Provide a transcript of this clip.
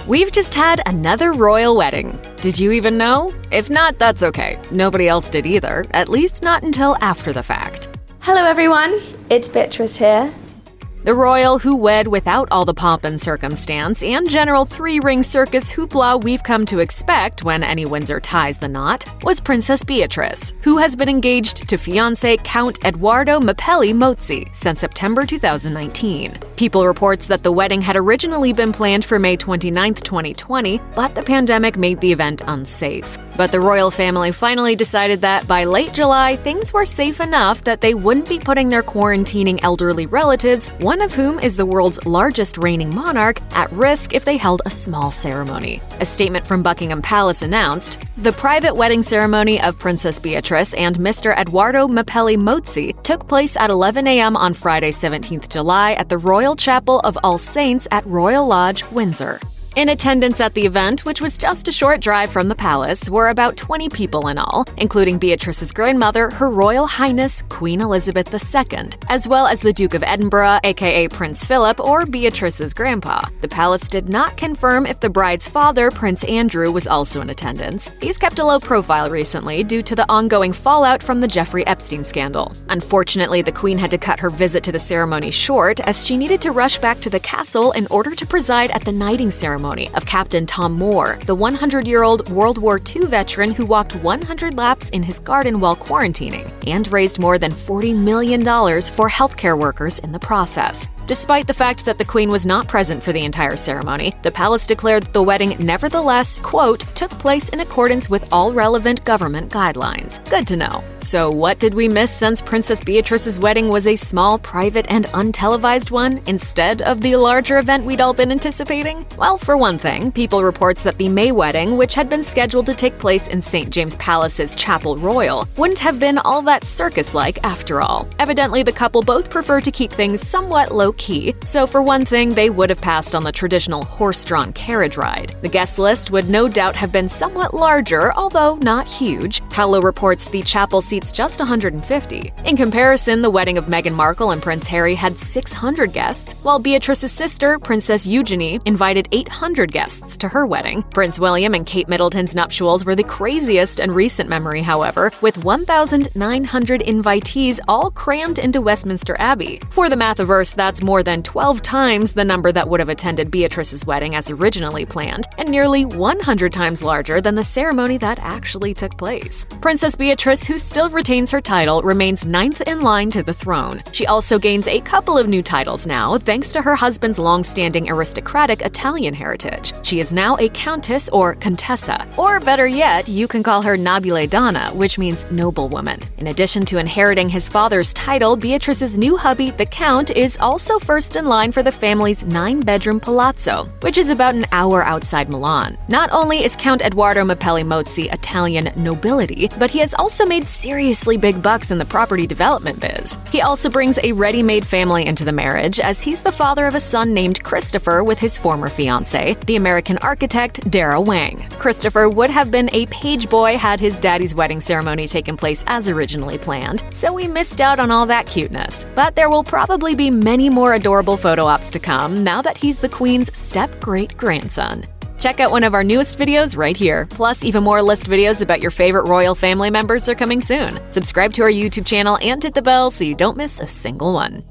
We've just had another royal wedding. Did you even know? If not, that's okay. Nobody else did either, at least not until after the fact. Hello everyone, it's Beatrice here. The royal who wed without all the pomp and circumstance and general three-ring circus hoopla we've come to expect when any Windsor ties the knot was Princess Beatrice, who has been engaged to fiancé Count Edoardo Mapelli Mozzi since September 2019. People reports that the wedding had originally been planned for May 29, 2020, but the pandemic made the event unsafe. But the royal family finally decided that by late July, things were safe enough that they wouldn't be putting their quarantining elderly relatives, one of whom is the world's largest reigning monarch, at risk if they held a small ceremony. A statement from Buckingham Palace announced, "The private wedding ceremony of Princess Beatrice and Mr. Edoardo Mapelli Mozzi took place at 11 a.m. on Friday, 17th July at the Royal Chapel of All Saints at Royal Lodge, Windsor." In attendance at the event, which was just a short drive from the palace, were about 20 people in all, including Beatrice's grandmother, Her Royal Highness Queen Elizabeth II, as well as the Duke of Edinburgh, aka Prince Philip, or Beatrice's grandpa. The palace did not confirm if the bride's father, Prince Andrew, was also in attendance. He's kept a low profile recently due to the ongoing fallout from the Jeffrey Epstein scandal. Unfortunately, the Queen had to cut her visit to the ceremony short as she needed to rush back to the castle in order to preside at the knighting ceremony of Captain Tom Moore, the 100-year-old World War II veteran who walked 100 laps in his garden while quarantining and raised more than $40 million for healthcare workers in the process. Despite the fact that the Queen was not present for the entire ceremony, the palace declared that the wedding nevertheless, quote, took place in accordance with all relevant government guidelines. Good to know. So what did we miss since Princess Beatrice's wedding was a small, private, and untelevised one instead of the larger event we'd all been anticipating? Well, for one thing, People reports that the May wedding, which had been scheduled to take place in St. James Palace's Chapel Royal, wouldn't have been all that circus-like after all. Evidently, the couple both prefer to keep things somewhat low-key, so for one thing, they would have passed on the traditional horse-drawn carriage ride. The guest list would no doubt have been somewhat larger, although not huge. Paolo reports the chapel seats just 150. In comparison, the wedding of Meghan Markle and Prince Harry had 600 guests, while Beatrice's sister, Princess Eugenie, invited 800 guests to her wedding. Prince William and Kate Middleton's nuptials were the craziest in recent memory, however, with 1,900 invitees all crammed into Westminster Abbey. For the Mathiverse, that's more than 12 times the number that would have attended Beatrice's wedding as originally planned, and nearly 100 times larger than the ceremony that actually took place. Princess Beatrice, who still retains her title, remains 9th in line to the throne. She also gains a couple of new titles now, thanks to her husband's long-standing aristocratic Italian heritage. She is now a countess or contessa, or better yet, you can call her nobile donna, which means noblewoman. In addition to inheriting his father's title, Beatrice's new hubby, the Count, is also first in line for the family's 9-bedroom palazzo, which is about an hour outside Milan. Not only is Count Edoardo Mapelli Mozzi Italian nobility, but he has also made seriously big bucks in the property development biz. He also brings a ready-made family into the marriage, as he's the father of a son named Christopher with his former fiancée, the American architect Dara Wang. Christopher would have been a page boy had his daddy's wedding ceremony taken place as originally planned, so we missed out on all that cuteness. But there will probably be many more adorable photo ops to come now that he's the Queen's step-great-grandson. Check out one of our newest videos right here. Plus, even more list videos about your favorite royal family members are coming soon. Subscribe to our YouTube channel and hit the bell so you don't miss a single one.